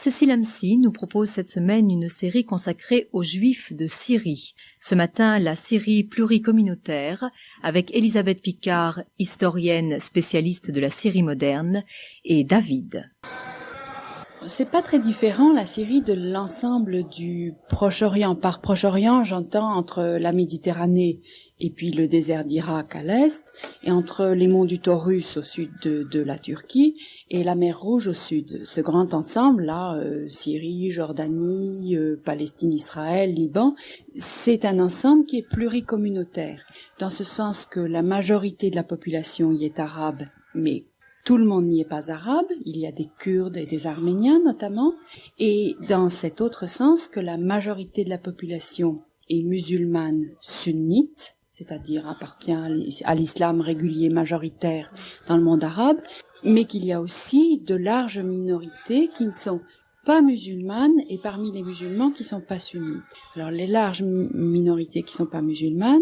Cécile Amsi nous propose cette semaine une série consacrée aux Juifs de Syrie. Ce matin, la Syrie pluricommunautaire, avec Elisabeth Picard, historienne spécialiste de la Syrie moderne, et David. C'est pas très différent, la Syrie, de l'ensemble du Proche-Orient. Par Proche-Orient, j'entends entre la Méditerranée et puis le désert d'Irak à l'est, et entre les monts du Taurus au sud de la Turquie et la mer Rouge au sud. Ce grand ensemble-là, Syrie, Jordanie, Palestine, Israël, Liban, c'est un ensemble qui est pluricommunautaire, dans ce sens que la majorité de la population y est arabe, mais tout le monde n'y est pas arabe, il y a des Kurdes et des Arméniens notamment, et dans cet autre sens que la majorité de la population est musulmane sunnite, c'est-à-dire appartient à l'islam régulier majoritaire dans le monde arabe, mais qu'il y a aussi de larges minorités qui ne sont pas musulmanes et parmi les musulmans qui ne sont pas sunnites. Alors les larges minorités qui ne sont pas musulmanes,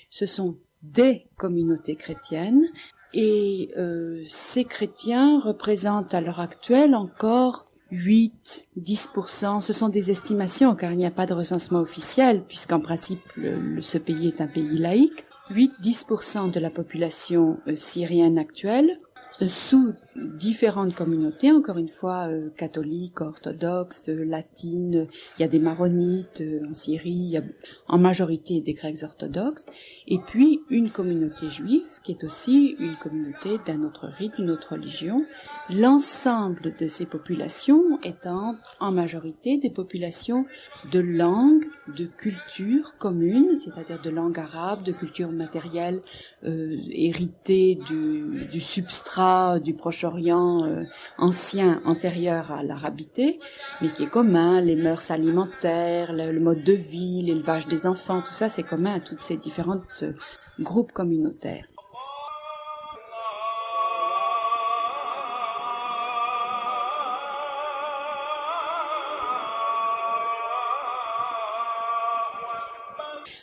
ce sont des communautés chrétiennes, et ces chrétiens représentent à l'heure actuelle encore 8-10%, ce sont des estimations car il n'y a pas de recensement officiel puisqu'en principe ce pays est un pays laïque, 8-10% de la population syrienne actuelle, sous différentes communautés, encore une fois catholiques, orthodoxes, latines, il y a des maronites en Syrie, il y a en majorité des Grecs orthodoxes, et puis une communauté juive qui est aussi une communauté d'un autre rite, d'une autre religion. L'ensemble de ces populations étant en majorité des populations de langue, de culture commune, c'est-à-dire de langue arabe, de culture matérielle héritée du substrat du Proche-Orient ancien, antérieur à l'arabité, mais qui est commun, les mœurs alimentaires, le mode de vie, l'élevage des enfants, tout ça c'est commun à toutes ces différentes groupes communautaires.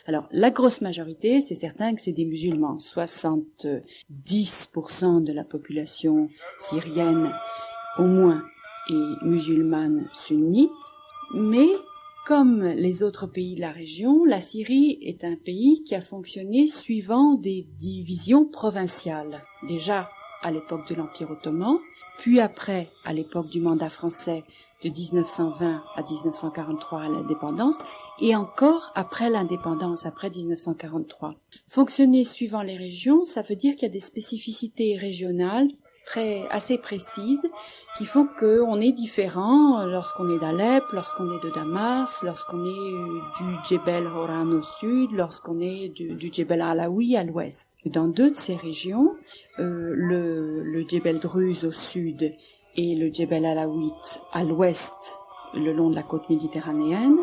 Alors, la grosse majorité, c'est certain que c'est des musulmans. 70% de la population syrienne, au moins, est musulmane sunnite. Mais, comme les autres pays de la région, la Syrie est un pays qui a fonctionné suivant des divisions provinciales. Déjà à l'époque de l'Empire ottoman, puis après, à l'époque du mandat français, de 1920 à 1943 à l'indépendance, et encore après l'indépendance, après 1943. Fonctionner suivant les régions, ça veut dire qu'il y a des spécificités régionales assez précises qui font qu'on est différent lorsqu'on est d'Alep, lorsqu'on est de Damas, lorsqu'on est du Djebel Horan au sud, lorsqu'on est du Djebel Alaoui à l'ouest. Dans deux de ces régions, le Djebel Druze au sud et le Djebel Alaouit à l'ouest, le long de la côte méditerranéenne,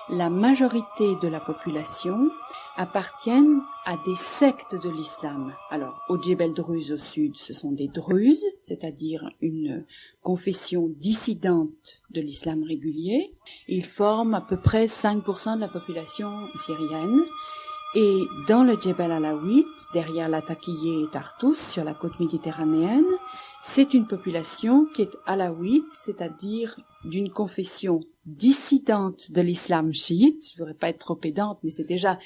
la majorité de la population appartiennent à des sectes de l'islam. Alors, au Djebel Druze au sud, ce sont des Druzes, c'est-à-dire une confession dissidente de l'islam régulier. Ils forment à peu près 5% de la population syrienne. Et dans le Djebel Alaouit, derrière Latakié et Tartous, sur la côte méditerranéenne, c'est une population qui est alaouite, c'est-à-dire d'une confession dissidente de l'islam chiite. Je voudrais pas être trop pédante, mais c'est déjà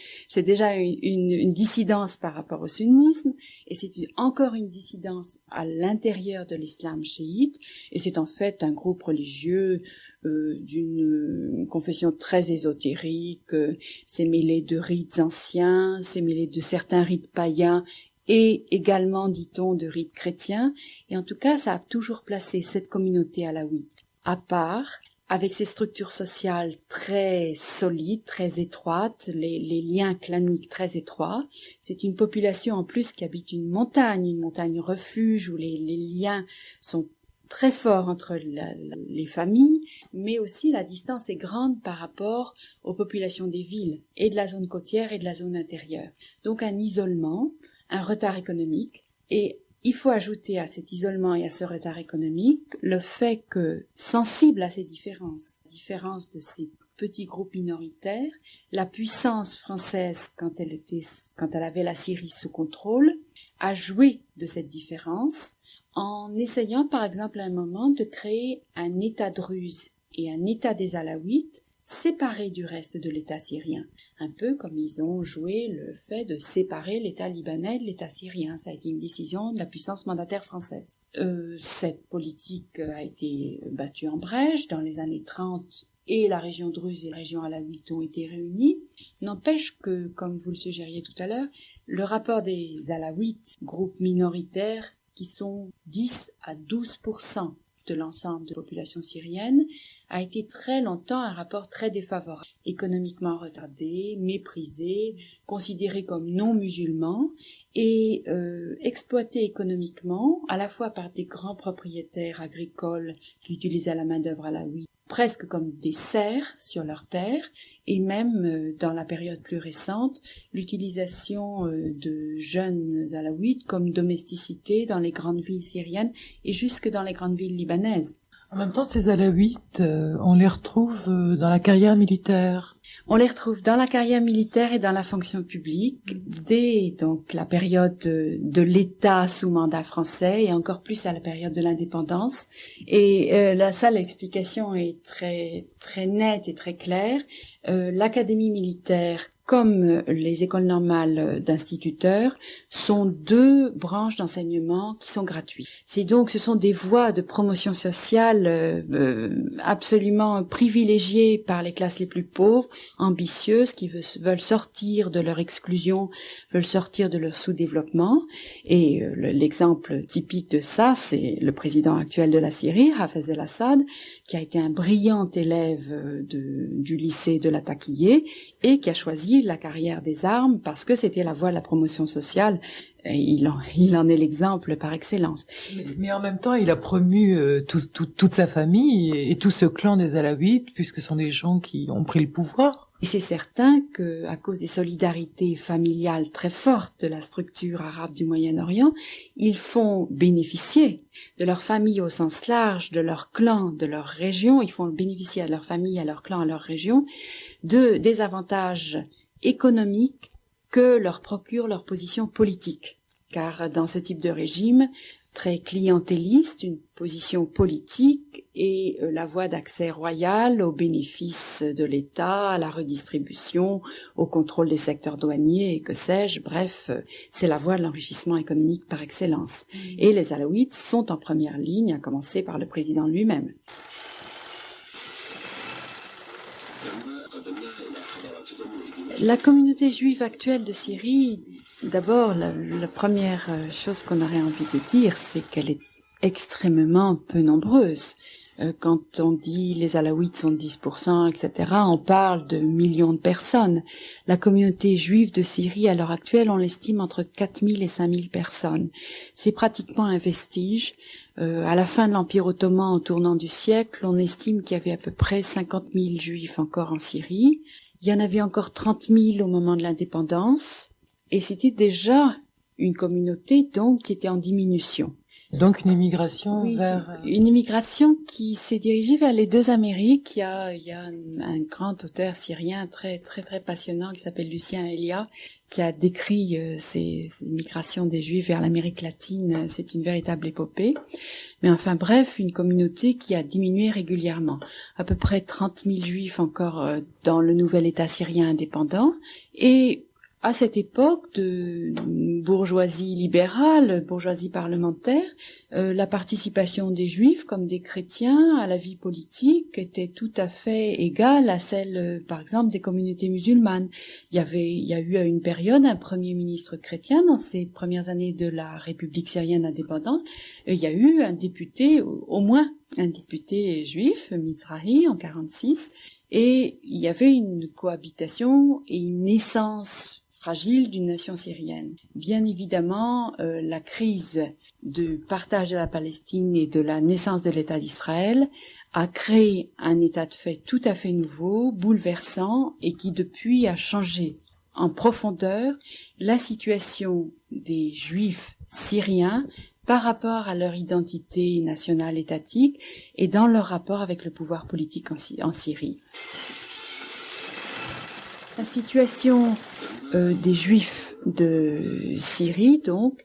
une dissidence par rapport au sunnisme, et c'est encore une dissidence à l'intérieur de l'islam chiite, et c'est en fait un groupe religieux d'une confession très ésotérique, c'est mêlé de rites anciens, c'est mêlé de certains rites païens, et également, dit-on, de rites chrétiens, et en tout cas, ça a toujours placé cette communauté alaouite à part, avec ses structures sociales très solides, très étroites, les liens claniques très étroits. C'est une population en plus qui habite une montagne refuge, où les liens sont très forts entre les familles, mais aussi la distance est grande par rapport aux populations des villes, et de la zone côtière et de la zone intérieure. Donc un isolement, un retard économique, et il faut ajouter à cet isolement et à ce retard économique le fait que, sensible à ces différences de ces petits groupes minoritaires, la puissance française, quand elle avait la Syrie sous contrôle, a joué de cette différence en essayant par exemple à un moment de créer un État druze et un État des Alaouites séparé du reste de l'État syrien, un peu comme ils ont joué le fait de séparer l'État libanais de l'État syrien. Ça a été une décision de la puissance mandataire française. Cette politique a été battue en brèche dans les années 30 et la région druze et la région alaouite ont été réunies. N'empêche que, comme vous le suggériez tout à l'heure, le rapport des Alaouites, groupe minoritaire qui sont 10 à 12% de l'ensemble de la population syrienne, a été très longtemps un rapport très défavorable, économiquement retardé, méprisé, considéré comme non musulman et exploité économiquement à la fois par des grands propriétaires agricoles qui utilisaient la main-d'œuvre alaouite presque comme des serfs sur leurs terres, et même dans la période plus récente, l'utilisation de jeunes alaouites comme domesticité dans les grandes villes syriennes et jusque dans les grandes villes libanaises. En même temps, ces Alaouites, on les retrouve dans la carrière militaire. On les retrouve dans la carrière militaire et dans la fonction publique dès donc la période de l'État sous mandat français et encore plus à la période de l'indépendance. Et là, ça, l'explication est très très nette et très claire. L'académie militaire, comme les écoles normales d'instituteurs, sont deux branches d'enseignement qui sont gratuites. Ce sont des voies de promotion sociale absolument privilégiées par les classes les plus pauvres, ambitieuses, qui veulent sortir de leur exclusion, veulent sortir de leur sous-développement. Et l'exemple typique de ça, c'est le président actuel de la Syrie, Hafez el-Assad, qui a été un brillant élève du lycée de la Taqiyya et qui a choisi la carrière des armes parce que c'était la voie de la promotion sociale. Et il en est l'exemple par excellence. Mais en même temps, il a promu toute sa famille et tout ce clan des Alaouites, puisque ce sont des gens qui ont pris le pouvoir. Et c'est certain que, à cause des solidarités familiales très fortes de la structure arabe du Moyen-Orient, ils font bénéficier de leur famille au sens large, de leur clan, de leur région. Ils font bénéficier à leur famille, à leur clan, à leur région, des avantages économiques que leur procure leur position politique. Car dans ce type de régime très clientéliste, une position politique et la voie d'accès royal aux bénéfices de l'État, à la redistribution, au contrôle des secteurs douaniers et que sais-je, bref, c'est la voie de l'enrichissement économique par excellence. Et les Alaouites sont en première ligne, à commencer par le président lui-même. La communauté juive actuelle de Syrie, d'abord, la première chose qu'on aurait envie de dire, c'est qu'elle est extrêmement peu nombreuse. Quand on dit les Alaouites sont 10%, etc., on parle de millions de personnes. La communauté juive de Syrie, à l'heure actuelle, on l'estime entre 4000 et 5000 personnes. C'est pratiquement un vestige. À la fin de l'Empire ottoman, au tournant du siècle, on estime qu'il y avait à peu près 50 000 juifs encore en Syrie. Il y en avait encore 30 000 au moment de l'indépendance, et c'était déjà une communauté donc qui était en diminution. Donc une immigration vers... Une immigration qui s'est dirigée vers les deux Amériques. Il y a un grand auteur syrien très très très passionnant qui s'appelle Lucien Elia, qui a décrit ces migrations des Juifs vers l'Amérique latine. C'est une véritable épopée. Mais enfin bref, une communauté qui a diminué régulièrement. À peu près 30 000 Juifs encore dans le nouvel État syrien indépendant. Et à cette époque de bourgeoisie libérale, bourgeoisie parlementaire, la participation des Juifs comme des chrétiens à la vie politique était tout à fait égale à celle, par exemple, des communautés musulmanes. Il y a eu à une période un premier ministre chrétien dans ces premières années de la République syrienne indépendante. Il y a eu un député, au moins un député juif, Mizrahi, en 1946, et il y avait une cohabitation et une naissance fragile d'une nation syrienne. Bien évidemment, la crise de partage de la Palestine et de la naissance de l'État d'Israël a créé un état de fait tout à fait nouveau, bouleversant, et qui depuis a changé en profondeur la situation des Juifs syriens par rapport à leur identité nationale étatique et dans leur rapport avec le pouvoir politique en Syrie. La situation des Juifs de Syrie, donc,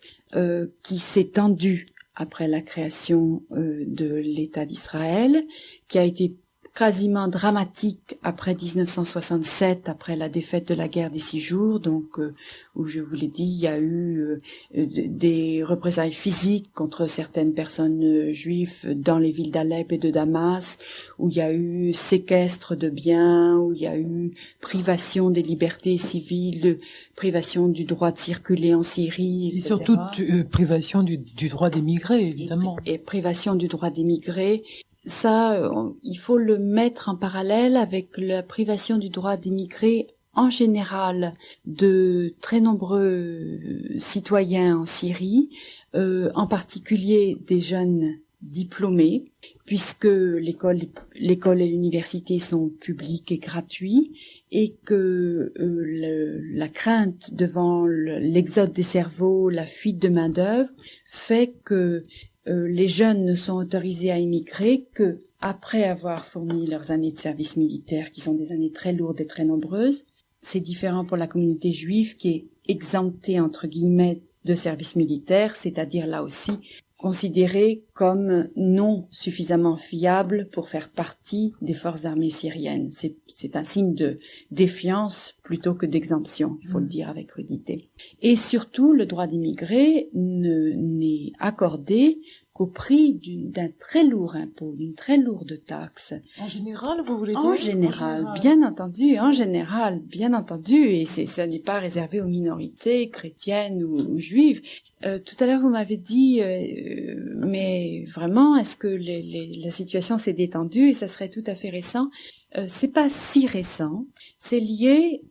qui s'est tendue après la création de l'État d'Israël, qui a été quasiment dramatique après 1967, après la défaite de la guerre des 6 jours, donc où je vous l'ai dit, il y a eu des représailles physiques contre certaines personnes juives dans les villes d'Alep et de Damas, où il y a eu séquestre de biens, où il y a eu privation des libertés civiles, privation du droit de circuler en Syrie, etc. Et surtout privation du droit d'émigrer, évidemment. Et privation du droit d'émigrer. Ça, il faut le mettre en parallèle avec la privation du droit d'émigrer en général de très nombreux citoyens en Syrie, en particulier des jeunes diplômés, puisque l'école et l'université sont publiques et gratuits, et que la crainte devant l'exode des cerveaux, la fuite de main-d'œuvre, fait que les jeunes ne sont autorisés à émigrer que après avoir fourni leurs années de service militaire, qui sont des années très lourdes et très nombreuses. C'est différent pour la communauté juive qui est exemptée, entre guillemets, de service militaire, c'est-à-dire là aussi considérée comme non suffisamment fiable pour faire partie des forces armées syriennes. C'est un signe de défiance plutôt que d'exemption, il faut le dire avec rudité. Et surtout, le droit d'immigrer n'est accordé qu'au prix d'un très lourd impôt, d'une très lourde taxe. En général, vous voulez dire? En général, bien entendu, bien entendu, et ça n'est pas réservé aux minorités chrétiennes ou juives. Tout à l'heure, vous m'avez dit, mais vraiment, est-ce que la situation s'est détendue? Et ça serait tout à fait récent. C'est pas si récent. C'est lié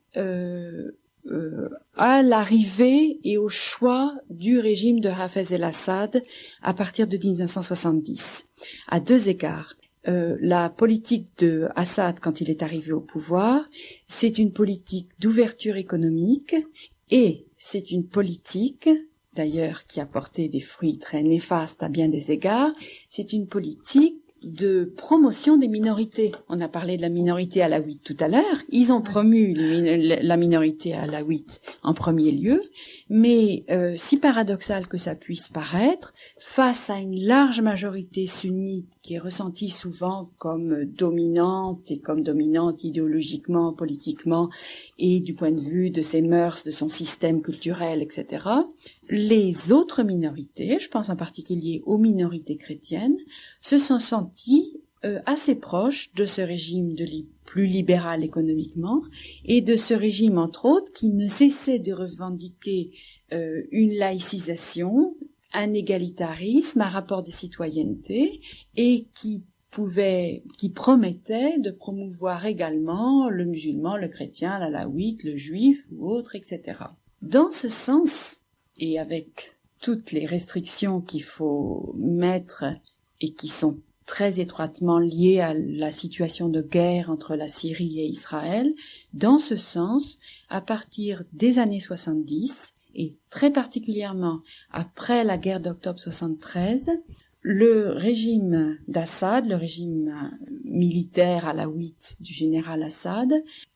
à l'arrivée et au choix du régime de Hafez el-Assad à partir de 1970, à 2 égards. La politique de Assad, quand il est arrivé au pouvoir, c'est une politique d'ouverture économique, et c'est une politique, d'ailleurs, qui a porté des fruits très néfastes à bien des égards, c'est une politique de promotion des minorités. On a parlé de la minorité alaouite tout à l'heure. Ils ont promu la minorité alaouite en premier lieu, mais si paradoxal que ça puisse paraître, face à une large majorité sunnite qui est ressentie souvent comme dominante et comme dominante idéologiquement, politiquement et du point de vue de ses mœurs, de son système culturel, etc., les autres minorités, je pense en particulier aux minorités chrétiennes, se sont senties assez proches de ce régime plus libéral économiquement, et de ce régime, entre autres, qui ne cessait de revendiquer une laïcisation, un égalitarisme, un rapport de citoyenneté, et qui promettait de promouvoir également le musulman, le chrétien, l'alaouite, le juif ou autre, etc. Dans ce sens, et avec toutes les restrictions qu'il faut mettre et qui sont très étroitement liées à la situation de guerre entre la Syrie et Israël, dans ce sens, à partir des années 70, et très particulièrement après la guerre d'octobre 73, le régime d'Assad, le régime militaire alaouite du général Assad,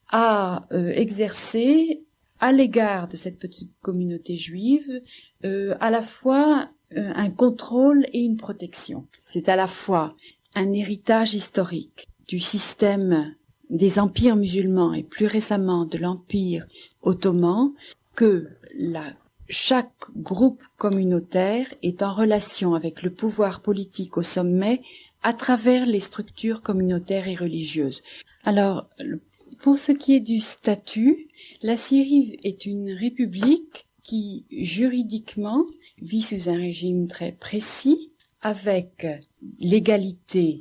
a exercé à l'égard de cette petite communauté juive, à la fois un contrôle et une protection. C'est à la fois un héritage historique du système des empires musulmans et plus récemment de l'empire ottoman que chaque groupe communautaire est en relation avec le pouvoir politique au sommet à travers les structures communautaires et religieuses. Alors, pour ce qui est du statut, la Syrie est une république qui, juridiquement, vit sous un régime très précis, avec l'égalité,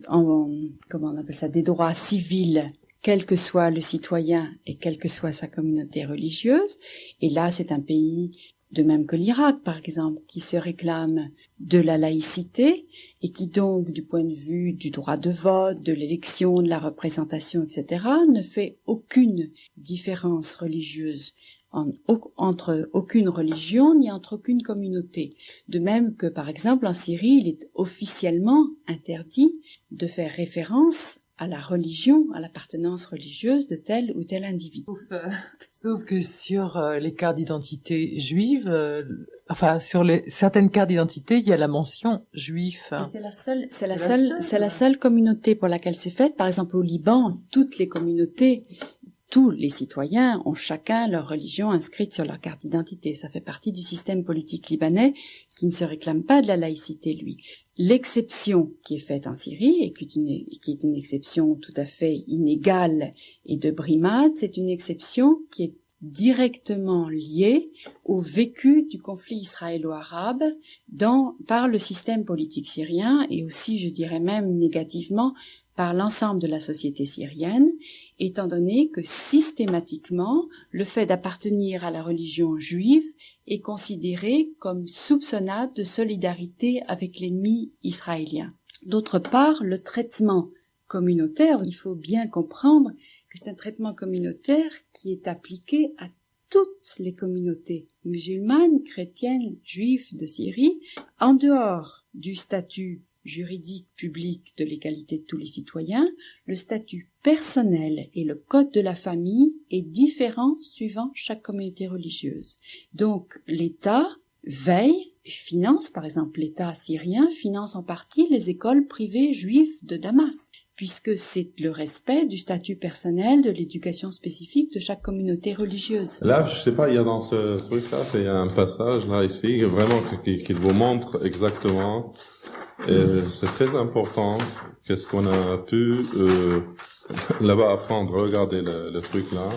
comment on appelle ça, des droits civils, quel que soit le citoyen et quelle que soit sa communauté religieuse. Et là, c'est un pays, de même que l'Irak, par exemple, qui se réclame de la laïcité et qui donc, du point de vue du droit de vote, de l'élection, de la représentation, etc., ne fait aucune différence religieuse entre aucune religion ni entre aucune communauté. De même que, par exemple, en Syrie, il est officiellement interdit de faire référence à la religion, à l'appartenance religieuse de tel ou tel individu. Sauf que sur les cartes d'identité juives, sur certaines cartes d'identité, il y a la mention juif. Et c'est la seule communauté pour laquelle c'est fait. Par exemple, au Liban, toutes les communautés, tous les citoyens ont chacun leur religion inscrite sur leur carte d'identité. Ça fait partie du système politique libanais qui ne se réclame pas de la laïcité, lui. L'exception qui est faite en Syrie, et qui est une exception tout à fait inégale et de brimade, c'est une exception qui est directement liée au vécu du conflit israélo-arabe par le système politique syrien, et aussi, je dirais même négativement, par l'ensemble de la société syrienne, étant donné que systématiquement, le fait d'appartenir à la religion juive est considéré comme soupçonnable de solidarité avec l'ennemi israélien. D'autre part, le traitement communautaire, il faut bien comprendre que c'est un traitement communautaire qui est appliqué à toutes les communautés musulmanes, chrétiennes, juives de Syrie, en dehors du statut juridique public de l'égalité de tous les citoyens, le statut personnel et le code de la famille est différent suivant chaque communauté religieuse. Donc l'État veille, finance, par exemple l'État syrien finance en partie les écoles privées juives de Damas, puisque c'est le respect du statut personnel, de l'éducation spécifique de chaque communauté religieuse. Là, je sais pas, il y a dans ce truc-là, c'est un passage là ici, vraiment qui vous montre exactement. C'est très important. Qu'est-ce qu'on a pu là-bas apprendre? Regardez le truc là.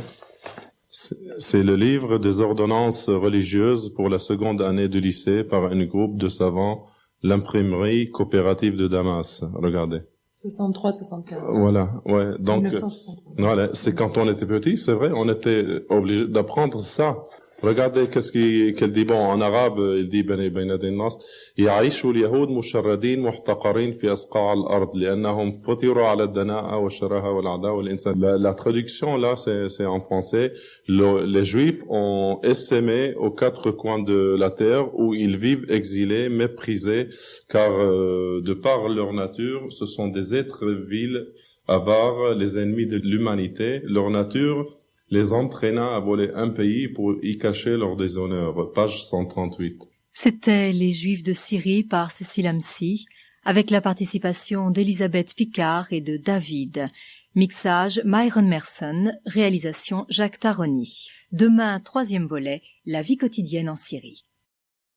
C'est le livre des ordonnances religieuses pour la seconde année du lycée par un groupe de savants, l'imprimerie coopérative de Damas. Regardez. 63-75. Voilà, ouais. Donc, 1963. c'est quand on était petit, c'est vrai, on était obligé d'apprendre ça. Regardez qu'elle dit, bon, en arabe, il dit, بين الناس يعيش اليهود مشردين محتقرين في أصقاع الأرض لأنهم فطروا على الدناءة والشراهة والعداوة والإنسان. La traduction, là, c'est en français. Les Juifs ont essaimé aux quatre coins de la terre où ils vivent exilés, méprisés, car de par leur nature, ce sont des êtres vils, avares, les ennemis de l'humanité. Leur nature les entraîna à voler un pays pour y cacher leur déshonneur. Page 138. C'était Les Juifs de Syrie par Cécile Amsi, avec la participation d'Elisabeth Picard et de David. Mixage Myron Merson, réalisation Jacques Taroni. Demain, 3e volet, la vie quotidienne en Syrie.